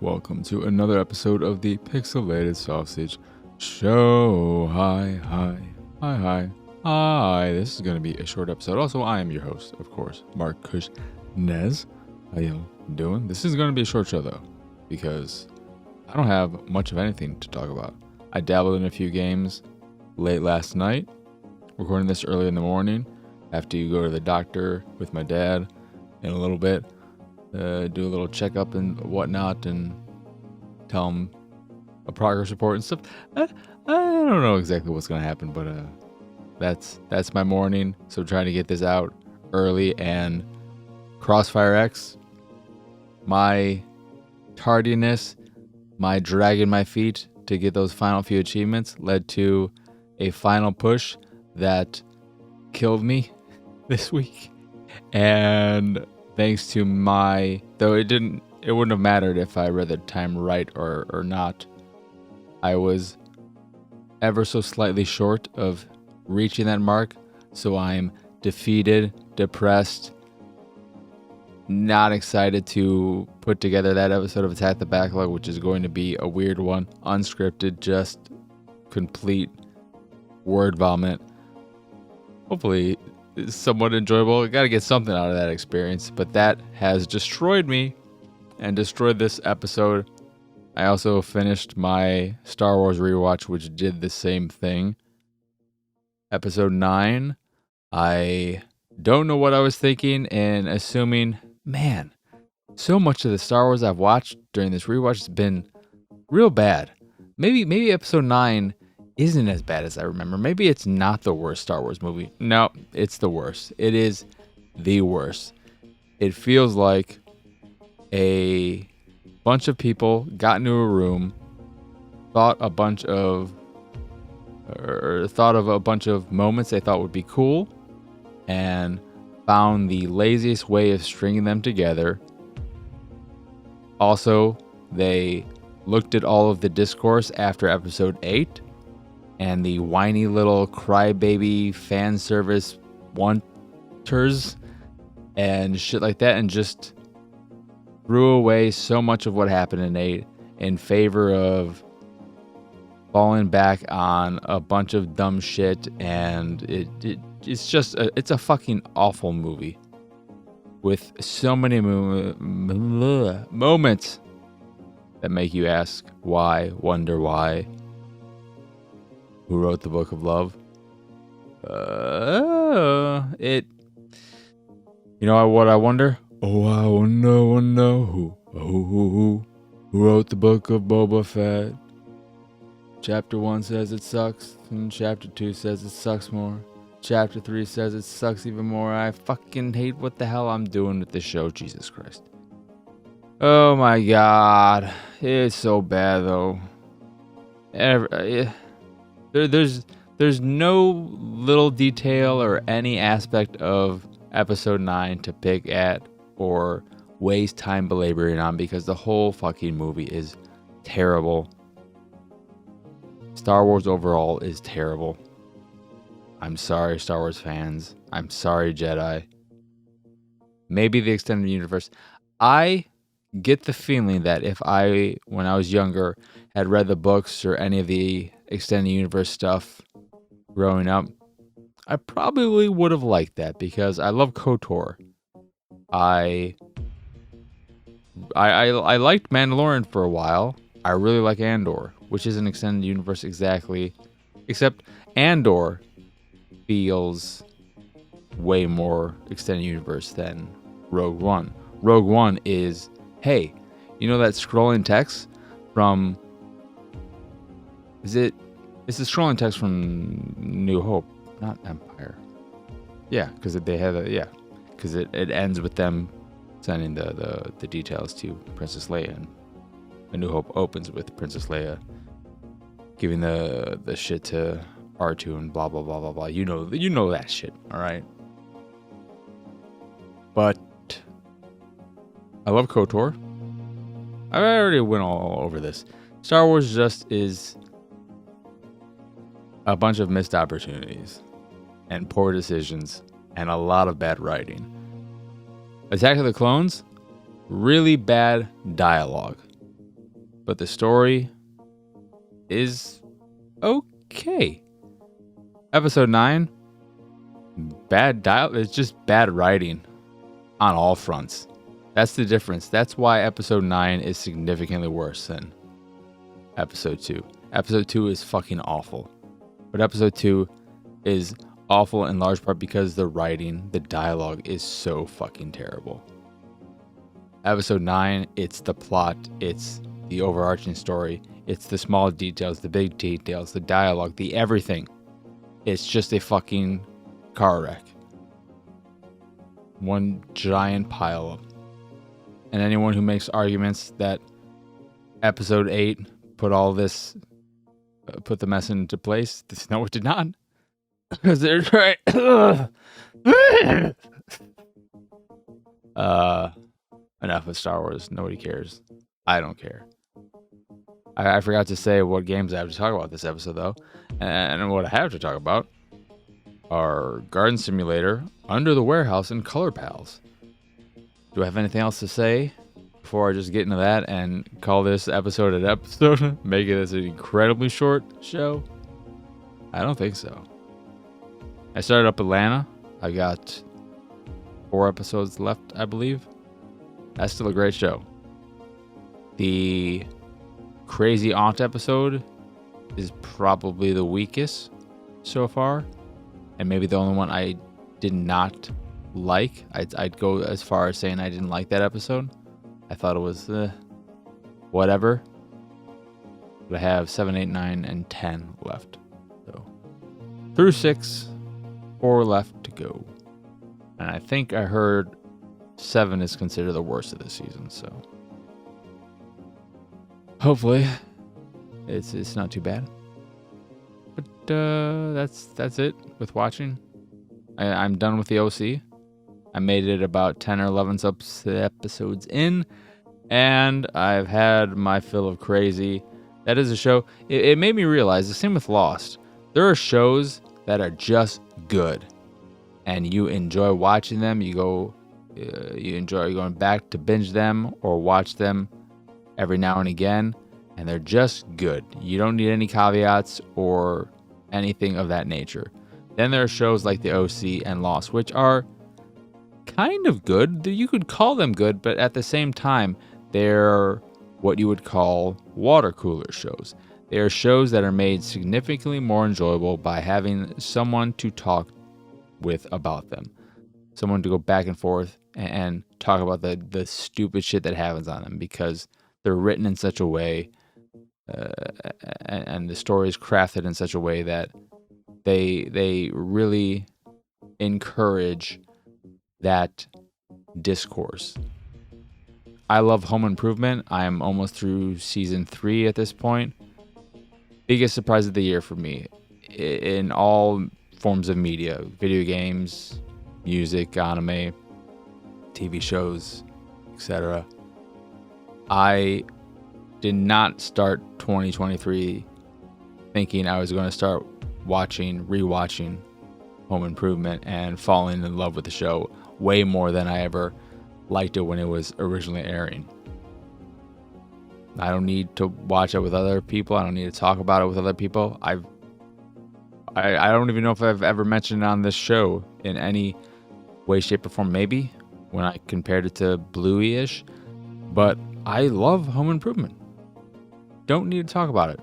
welcome to another episode of the Pixelated Sausage Show. Hi. This is going to be a short episode. Also, I am your host, of course, Mark Nez. How y'all doing? This is going to be a short show, though, because I don't have much of anything to talk about. I dabbled in a few games late last night, recording this early in the morning. After you go to the doctor with my dad in a little bit. Do a little checkup and whatnot, and tell him a progress report and stuff. I don't know exactly what's gonna happen, but that's my morning. So trying to get this out early, and Crossfire X, my tardiness, my dragging my feet to get those final few achievements led to a final push that killed me this week, and thanks to though it wouldn't have mattered if I read the time right or not. I was ever so slightly short of reaching that mark, so I'm defeated, depressed, not excited to put together that episode of Attack the Backlog, which is going to be a weird one, unscripted, just complete word vomit. Hopefully it's somewhat enjoyable. I gotta get something out of that experience, but that has destroyed me and destroyed this episode. I also finished my Star Wars rewatch, which did the same thing. Episode 9, I don't know what I was thinking and assuming, man, so much of the Star Wars I've watched during this rewatch has been real bad. Maybe episode 9 isn't as bad as I remember. Maybe it's not the worst Star Wars movie. No, it's the worst. It is the worst. It feels like a bunch of people got into a room, thought of a bunch of moments they thought would be cool, and found the laziest way of stringing them together. Also, they looked at all of the discourse after episode 8 and the whiny little crybaby fan service wanters and shit like that, and just threw away so much of what happened in 8 in favor of falling back on a bunch of dumb shit. And it's just it's a fucking awful movie with so many moments that make you ask why, wonder why. Who wrote the Book of Love? You know what I wonder? Oh, I wonder who wrote the Book of Boba Fett? Chapter 1 says it sucks, and Chapter 2 says it sucks more. Chapter 3 says it sucks even more. I fucking hate what the hell I'm doing with this show, Jesus Christ. Oh my god. It's so bad, though. There's no little detail or any aspect of episode 9 to pick at or waste time belaboring on, because the whole fucking movie is terrible. Star Wars overall is terrible. I'm sorry, Star Wars fans. I'm sorry, Jedi. Maybe the extended universe. I get the feeling that if I, when I was younger, had read the books or any of the extended universe stuff growing up, I probably would have liked that, because I love KOTOR. I liked Mandalorian for a while. I really like Andor, which is an extended universe exactly, except Andor feels way more extended universe than Rogue One. Rogue One is, hey, you know that scrolling text from, it's the scrolling text from New Hope, not Empire. Yeah, because they have because it ends with them sending the details to Princess Leia, and A New Hope opens with Princess Leia giving the shit to R2 and blah blah blah blah blah. You know that shit, all right? But I love KOTOR. I already went all over this. Star Wars just is a bunch of missed opportunities and poor decisions and a lot of bad writing. Attack of the Clones, really bad dialogue. but the story is okay. Episode 9, bad dial. It's just bad writing on all fronts. That's the difference. That's why episode 9 is significantly worse than episode 2. Episode 2 is fucking awful. But episode 2 is awful in large part because the writing, the dialogue is so fucking terrible. Episode 9, it's the plot, it's the overarching story, it's the small details, the big details, the dialogue, the everything. It's just a fucking car wreck. One giant pile up. And anyone who makes arguments that episode 8 put the mess into place, no, it did not. Because they're trying. Enough of Star Wars. Nobody cares. I don't care. I forgot to say what games I have to talk about this episode, though. And what I have to talk about are Garden Simulator, Under the Warehouse, and Color Pals. Do I have anything else to say before I just get into that and call this episode an episode? Make it as an incredibly short show? I don't think so. I started up Atlanta. I got 4 episodes left, I believe. That's still a great show. The Crazy Aunt episode is probably the weakest so far, and maybe the only one I did not like. I'd go as far as saying I didn't like that episode. I thought it was whatever. But I have 7, 8, 9, and 10 left. So through 6, 4 left to go. And I think I heard 7 is considered the worst of the season, so hopefully it's not too bad. But that's it with watching. I'm done with the OC. I made it about 10 or 11 episodes in, and I've had my fill of crazy. That is a show. It made me realize, the same with Lost. There are shows that are just good, and you enjoy watching them. You enjoy going back to binge them or watch them every now and again, and they're just good. You don't need any caveats or anything of that nature. Then there are shows like the OC and Lost, which are kind of good. You could call them good, but at the same time, they're what you would call water cooler shows. They are shows that are made significantly more enjoyable by having someone to talk with about them. Someone to go back and forth and talk about the stupid shit that happens on them, because they're written in such a way and the story is crafted in such a way that they really encourage that discourse. I love Home Improvement. I am almost through season 3 at this point. Biggest surprise of the year for me in all forms of media, video games, music, anime, TV shows, etc. I did not start 2023 thinking I was going to start rewatching Home Improvement and falling in love with the show way more than I ever liked it when it was originally airing. I don't need to watch it with other people. I don't need to talk about it with other people. I don't even know if I've ever mentioned it on this show in any way, shape, or form. Maybe when I compared it to Bluey-ish. But I love Home Improvement. Don't need to talk about it.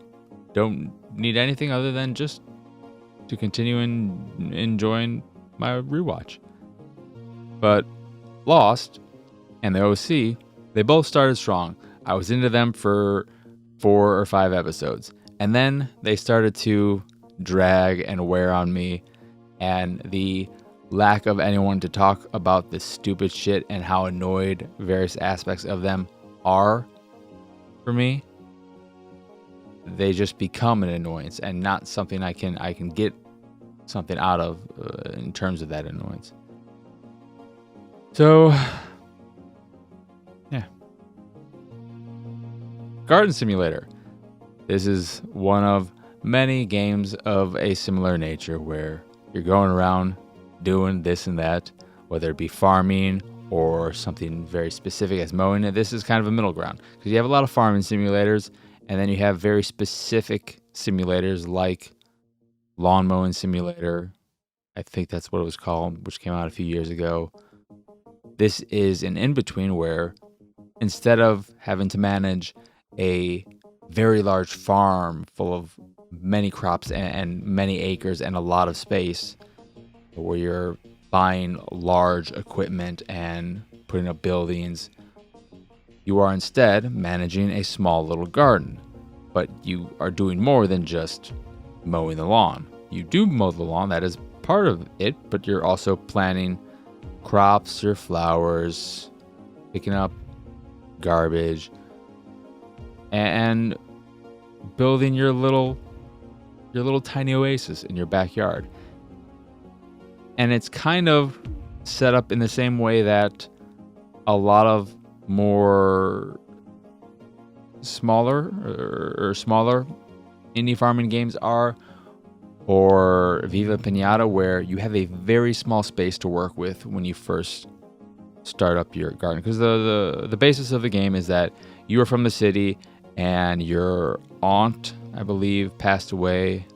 Don't need anything other than just to continue enjoying my rewatch. But Lost and the OC, they both started strong. I was into them for 4 or 5 episodes. And then they started to drag and wear on me. And the lack of anyone to talk about this stupid shit and how annoyed various aspects of them are for me, they just become an annoyance and not something I can get something out of in terms of that annoyance. So, yeah. Garden Simulator. This is one of many games of a similar nature where you're going around doing this and that, whether it be farming or something very specific as mowing. This is kind of a middle ground because you have a lot of farming simulators, and then you have very specific simulators like lawn mowing simulator. I think that's what it was called, which came out a few years ago. This is an in-between where instead of having to manage a very large farm full of many crops and many acres and a lot of space, where you're buying large equipment and putting up buildings, you are instead managing a small little garden. But you are doing more than just mowing the lawn. You do mow the lawn, that is part of it, but you're also planting crops or flowers, picking up garbage, and building your little tiny oasis in your backyard. And it's kind of set up in the same way that a lot of more smaller indie farming games are, or Viva Pinata, where you have a very small space to work with when you first start up your garden. Because the basis of the game is that you are from the city and your aunt, I believe, passed away,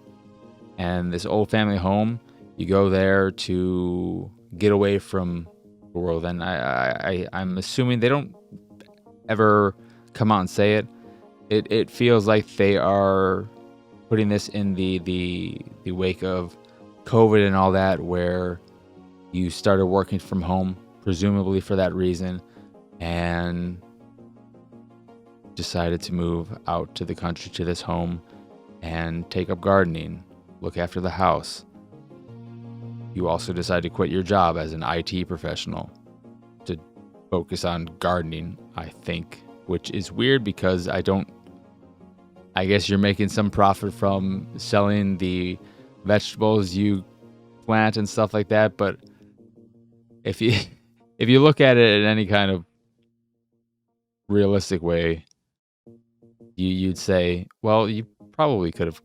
and this old family home, you go there to get away from the world. And I'm assuming they don't ever come out and say it. It feels like they are putting this in the wake of COVID and all that, where you started working from home, presumably for that reason, and decided to move out to the country to this home and take up gardening, look after the house. You also decide to quit your job as an IT professional to focus on gardening, I think, which is weird because I guess you're making some profit from selling the vegetables you plant and stuff like that, but if you look at it in any kind of realistic way, you'd say, well, you probably could have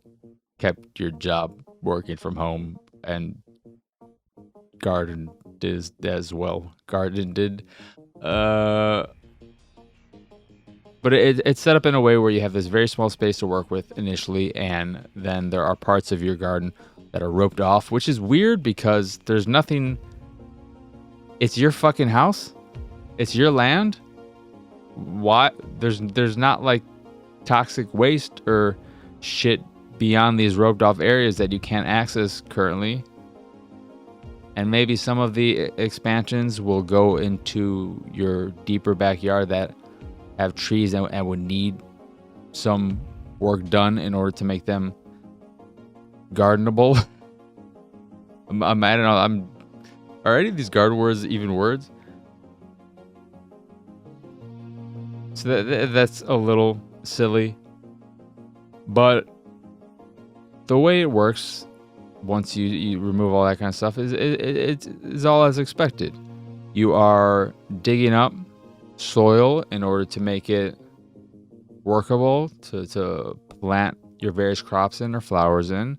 kept your job working from home and gardened as well. But it's set up in a way where you have this very small space to work with initially, and then there are parts of your garden that are roped off, which is weird because there's nothing. It's your fucking house. It's your land. Why? There's not like toxic waste or shit beyond these roped off areas that you can't access currently. And maybe some of the expansions will go into your deeper backyard that have trees and would need some work done in order to make them gardenable. I don't know. Are any of these garden words even words? So that's a little silly. But the way it works, once you remove all that kind of stuff, it's all as expected. You are digging up soil in order to make it workable to plant your various crops in or flowers in.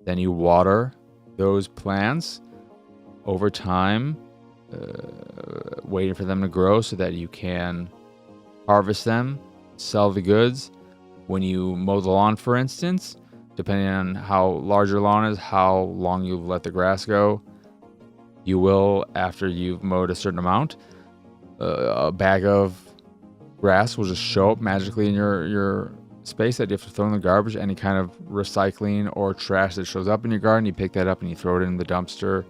Then you water those plants over time, waiting for them to grow so that you can harvest them, sell the goods. When you mow the lawn, for instance, depending on how large your lawn is, how long you've let the grass go, you will, after you've mowed a certain amount, a bag of grass will just show up magically in your space that you have to throw in the garbage. Any kind of recycling or trash that shows up in your garden, you pick that up and you throw it in the dumpster.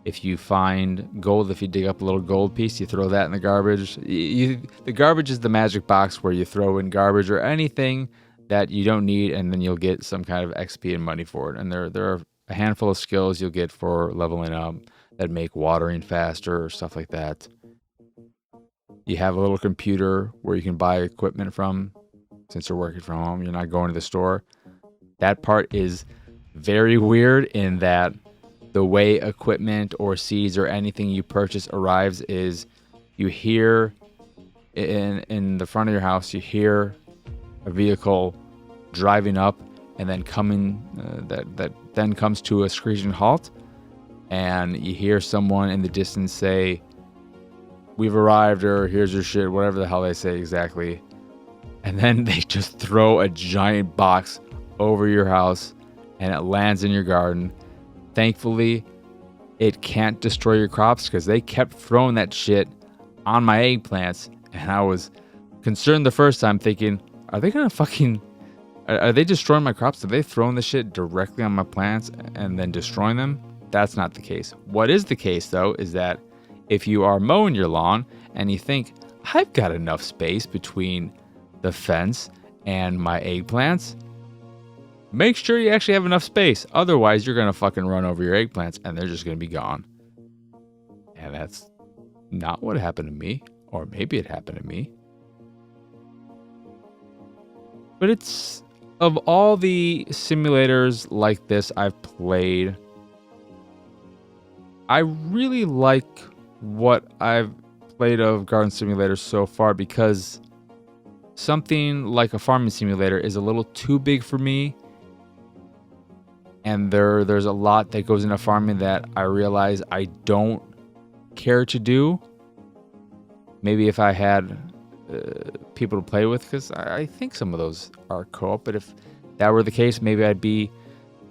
If you find gold, if you dig up a little gold piece, you throw that in the garbage. The garbage is the magic box where you throw in garbage or anything that you don't need, and then you'll get some kind of XP and money for it. And there are a handful of skills you'll get for leveling up that make watering faster or stuff like that. You have a little computer where you can buy equipment from. Since you're working from home, you're not going to the store. That part is very weird in that the way equipment or seeds or anything you purchase arrives is you hear in the front of your house, you hear a vehicle driving up and then coming that then comes to a screeching halt, and you hear someone in the distance say, we've arrived, or here's your shit, whatever the hell they say exactly. And then they just throw a giant box over your house and it lands in your garden. Thankfully, it can't destroy your crops because they kept throwing that shit on my eggplants. And I was concerned the first time, thinking, are they going to fucking... Are they destroying my crops? Are they throwing the shit directly on my plants and then destroying them? That's not the case. What is the case, though, is that if you are mowing your lawn and you think, I've got enough space between the fence and my eggplants, make sure you actually have enough space. Otherwise, you're going to fucking run over your eggplants and they're just going to be gone. And that's not what happened to me. Or maybe it happened to me. But it's... Of all the simulators like this I've played, I really like what I've played of Garden Simulator so far, because something like a farming simulator is a little too big for me. And there's a lot that goes into farming that I realize I don't care to do. Maybe if I had people to play with, because I think some of those are co-op, but if that were the case, maybe I'd be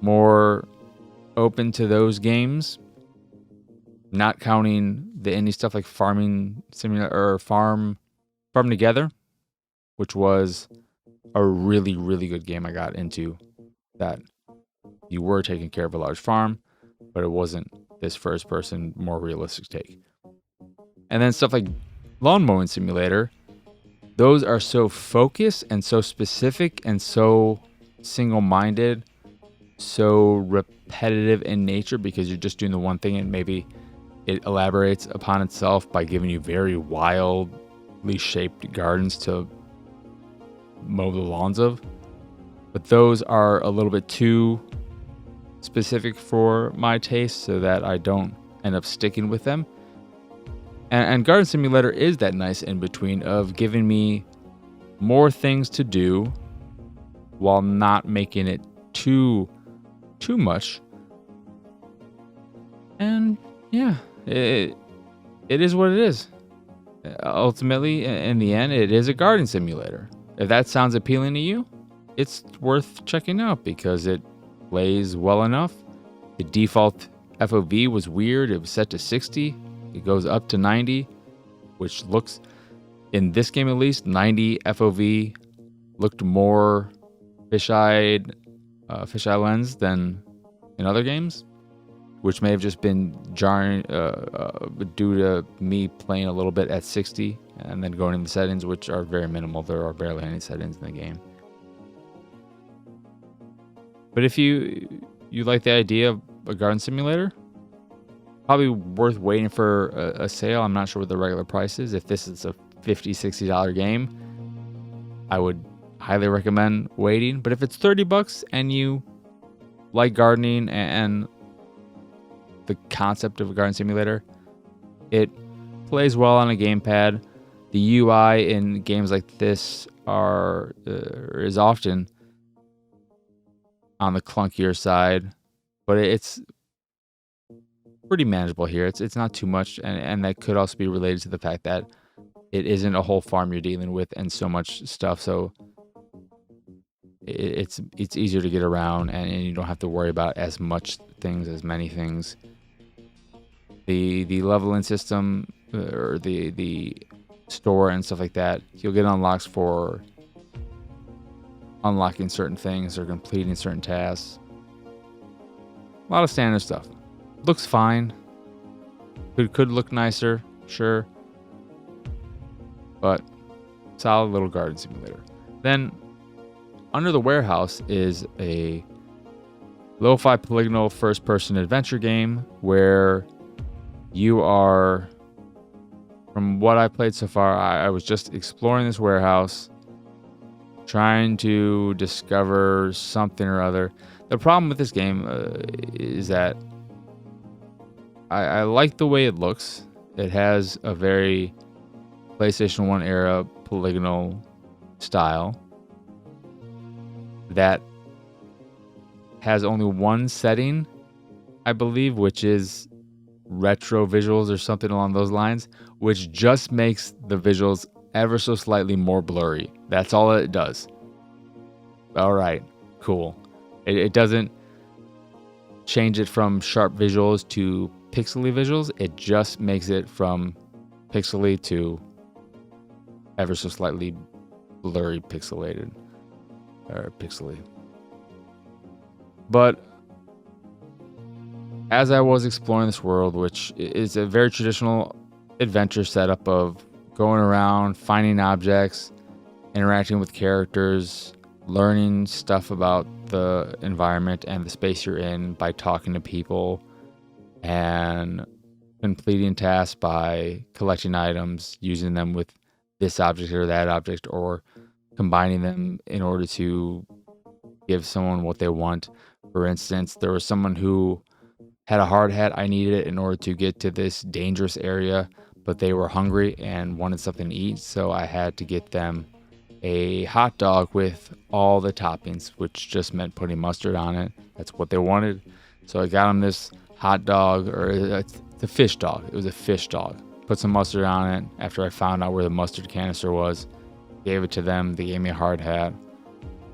more open to those games, not counting the indie stuff like Farming Simulator or Farm Together, which was a really, really good game I got into, that you were taking care of a large farm, but it wasn't this first person, more realistic take. And then stuff like Lawn Mowing Simulator, those are so focused and so specific and so single-minded, so repetitive in nature, because you're just doing the one thing, and maybe it elaborates upon itself by giving you very wildly shaped gardens to mow the lawns of. But those are a little bit too specific for my taste, so that I don't end up sticking with them. And Garden Simulator is that nice in between of giving me more things to do while not making it too much. And yeah, it is what it is. Ultimately, in the end, it is a garden simulator. If that sounds appealing to you, it's worth checking out because it plays well enough. The default FOV was weird. It was set to 60. It goes up to 90, which looks, in this game at least, 90 FOV looked more fisheye lens than in other games, which may have just been jarring due to me playing a little bit at 60 and then going into the settings, which are very minimal. There are barely any settings in the game. But if you like the idea of a garden simulator, probably worth waiting for a sale. I'm not sure what the regular price is. If this is a $50, $60 game, I would highly recommend waiting. But if it's $30 and you like gardening and the concept of a garden simulator, it plays well on a gamepad. The UI in games like this is often on the clunkier side, but it's pretty manageable here. It's not too much, and that could also be related to the fact that it isn't a whole farm you're dealing with and so much stuff, so it's easier to get around, and you don't have to worry about as many things. The leveling system or the store and stuff like that, you'll get unlocks for unlocking certain things or completing certain tasks. A lot of standard stuff. Looks fine. Could look nicer, sure. But solid little garden simulator. Then under the warehouse is a lo-fi polygonal first-person adventure game where you are, from what I played so far, I was just exploring this warehouse, trying to discover something or other. The problem with this game is that I like the way it looks. It has a very PlayStation 1 era polygonal style that has only one setting, I believe, which is retro visuals or something along those lines, which just makes the visuals ever so slightly more blurry. That's all it does. All right, cool. It doesn't change it from sharp visuals to pixely visuals. It just makes it from pixely to ever so slightly blurry pixelated or pixely. But as I was exploring this world, which is a very traditional adventure setup of going around, finding objects, interacting with characters, learning stuff about the environment and the space you're in by talking to people, and completing tasks by collecting items, using them with this object or that object, or combining them in order to give someone what they want. For instance, there was someone who had a hard hat. I needed it in order to get to this dangerous area, but they were hungry and wanted something to eat, so I had to get them a hot dog with all the toppings, which just meant putting mustard on it. That's what they wanted. So I got them this hot dog, or it's a fish dog. It was a fish dog. Put some mustard on it after I found out where the mustard canister was. Gave it to them. They gave me a hard hat.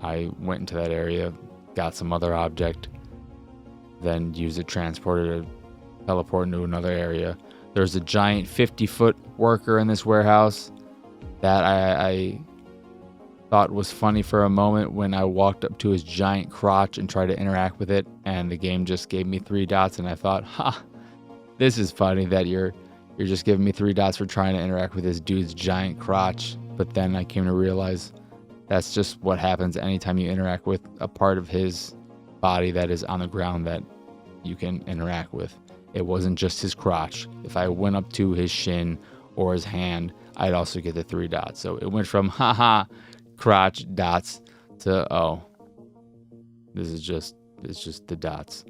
I went into that area, got some other object, then used a transporter to teleport into another area. There's a giant 50-foot worker in this warehouse that I thought was funny for a moment when I walked up to his giant crotch and tried to interact with it, and the game just gave me 3 dots, and I thought, this is funny that you're just giving me 3 dots for trying to interact with this dude's giant crotch. But then I came to realize that's just what happens anytime you interact with a part of his body that is on the ground that you can interact with. It wasn't just his crotch. If I went up to his shin or his hand, I'd also get the 3 dots. So it went from crotch dots to it's just the dots.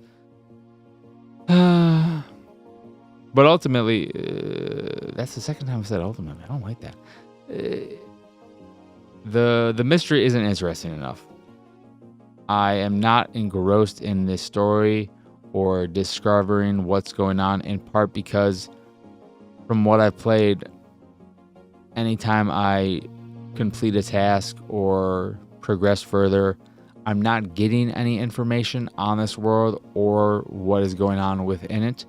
But ultimately, that's the second time I said ultimately. I don't like that. The mystery isn't interesting enough. I am not engrossed in this story or discovering what's going on, in part because from what I've played, anytime I complete a task or progress further, I'm not getting any information on this world or what is going on within it,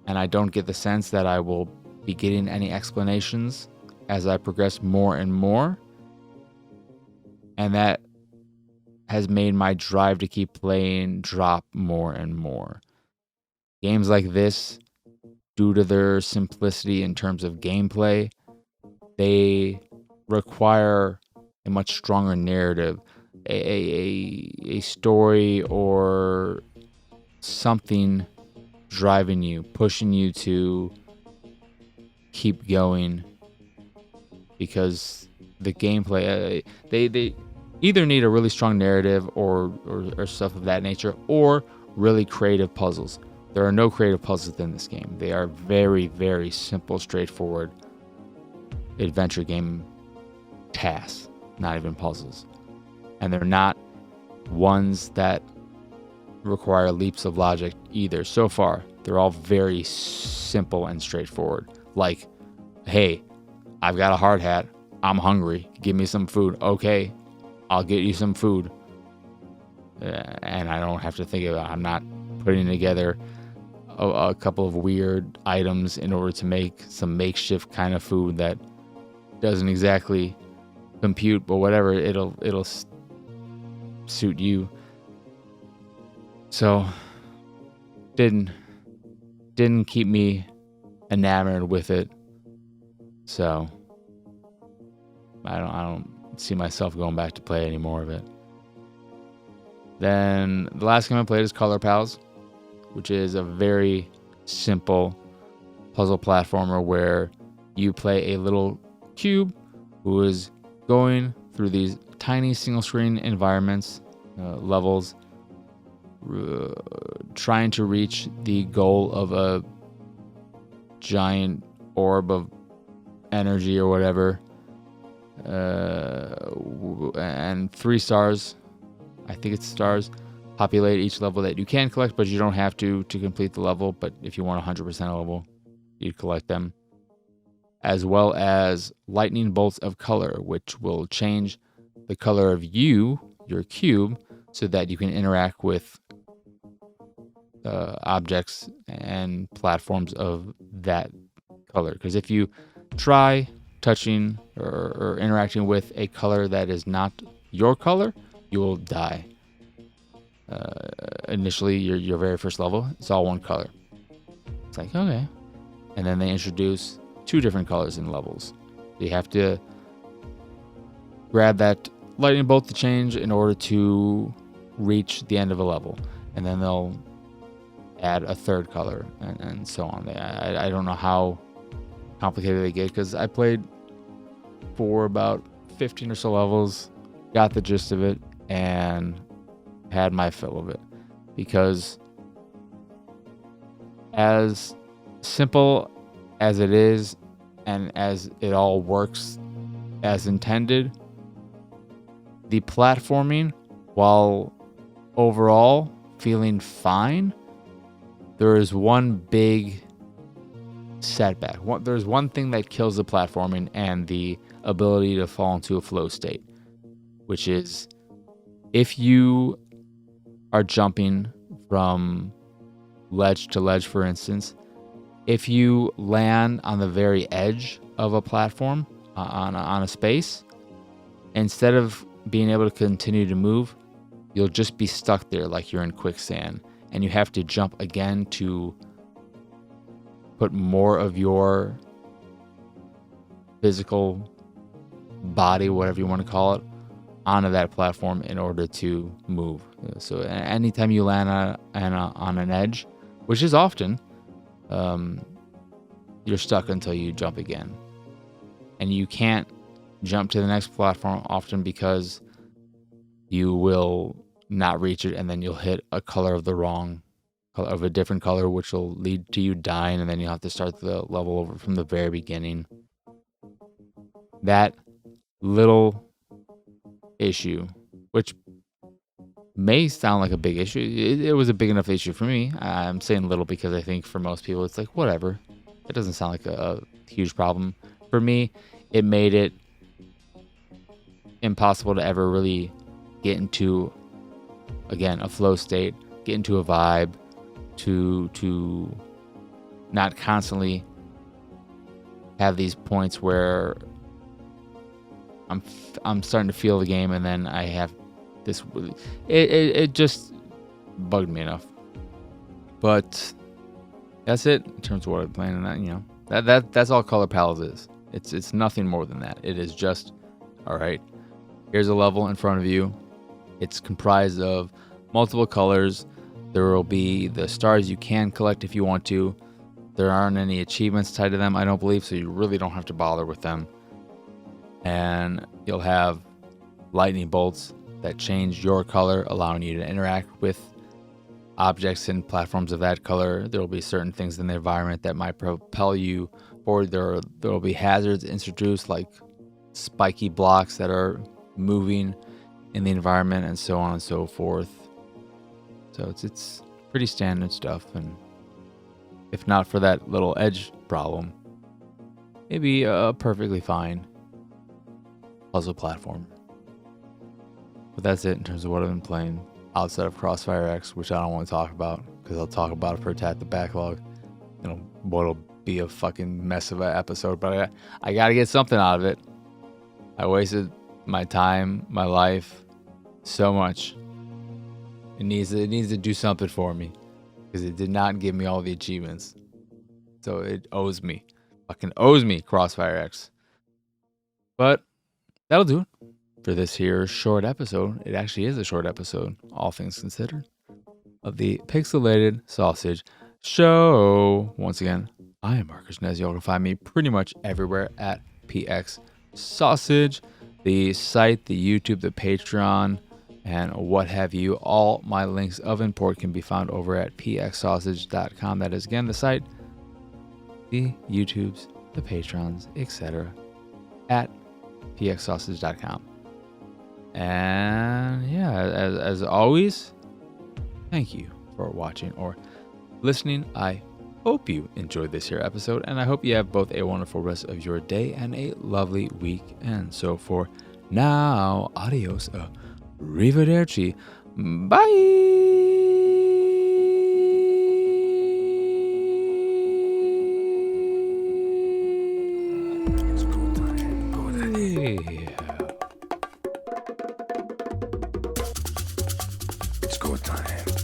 and I don't get the sense that I will be getting any explanations as I progress more and more, and that has made my drive to keep playing drop more and more. Games like this, due to their simplicity in terms of gameplay, they require a much stronger narrative, a story or something driving you, pushing you to keep going, because the gameplay, they either need a really strong narrative or stuff of that nature, or really creative puzzles. There are no creative puzzles in this game. They are very, very simple, straightforward adventure game tasks, not even puzzles. And they're not ones that require leaps of logic either. So far, they're all very simple and straightforward. Like, hey, I've got a hard hat. I'm hungry. Give me some food. Okay, I'll get you some food. And I don't have to think about it. I'm not putting together a couple of weird items in order to make some makeshift kind of food that doesn't exactly compute, but whatever, it'll suit you. So didn't keep me enamored with it. So I don't see myself going back to play any more of it. Then the last game I played is Color Pals, which is a very simple puzzle platformer where you play a little cube who is going through these tiny single screen environments, levels, trying to reach the goal of a giant orb of energy or whatever, and 3 stars, I think it's stars, populate each level that you can collect, but you don't have to complete the level. But if you want 100% a level, you collect them. As well as lightning bolts of color, which will change the color of your cube, so that you can interact with objects and platforms of that color. Because if you try touching or interacting with a color that is not your color, you will die. Initially, your very first level, it's all one color. It's like, okay. And then they introduce 2 different colors in levels. So you have to grab that lightning bolt to change in order to reach the end of a level. And then they'll add a 3rd color and so on. I don't know how complicated they get, because I played for about 15 or so levels, got the gist of it, and had my fill of it. Because as simple as it is, and as it all works as intended, the platforming, while overall feeling fine, there is one big setback. There's one thing that kills the platforming and the ability to fall into a flow state, which is if you are jumping from ledge to ledge, for instance, if you land on the very edge of a platform on a space, instead of being able to continue to move, you'll just be stuck there like you're in quicksand, and you have to jump again to put more of your physical body, whatever you want to call it, onto that platform in order to move. So anytime you land on an edge, which is often, you're stuck until you jump again. And you can't jump to the next platform often because you will not reach it, and then you'll hit a color of the wrong color, of a different color, which will lead to you dying, and then you'll have to start the level over from the very beginning. That little issue, which may sound like a big issue, it was a big enough issue for me. I'm saying little because I think for most people it's like, whatever. It doesn't sound like a huge problem. For me, it made it impossible to ever really get into, again, a flow state, get into a vibe, to not constantly have these points where I'm starting to feel the game, and then I have this. It just bugged me enough. But that's it in terms of what I'm playing. And that's all Color Palace is. It's nothing more than that. It is just, all right, here's a level in front of you. It's comprised of multiple colors. There will be the stars you can collect if you want to. There aren't any achievements tied to them, I don't believe, so you really don't have to bother with them. And you'll have lightning bolts that change your color, allowing you to interact with objects and platforms of that color. There will be certain things in the environment that might propel you forward. There will be hazards introduced, like spiky blocks that are moving in the environment, and so on and so forth. So it's pretty standard stuff, and if not for that little edge problem, maybe a perfectly fine puzzle platform. But that's it in terms of what I've been playing outside of Crossfire X, which I don't want to talk about because I'll talk about it for Attack the Backlog. What'll be a fucking mess of an episode, but I gotta get something out of it. I wasted my time, my life, so much. It needs to do something for me, because it did not give me all the achievements. So it owes me. Fucking owes me, Crossfire X. But that'll do it for this here short episode. It actually is a short episode, all things considered, of the Pixelated Sausage Show. Once again, I am Marcus Nez. Y'all can find me pretty much everywhere at PX Sausage. The site, the YouTube, the Patreon, and what have you. All my links of import can be found over at pxsausage.com. That is, again, the site, the YouTubes, the Patrons, etc. at pxsausage.com. And yeah, as always, thank you for watching or listening. I hope you enjoyed this here episode, and I hope you have both a wonderful rest of your day and a lovely week. And so for now, adios, arrivederci, bye. It's go time.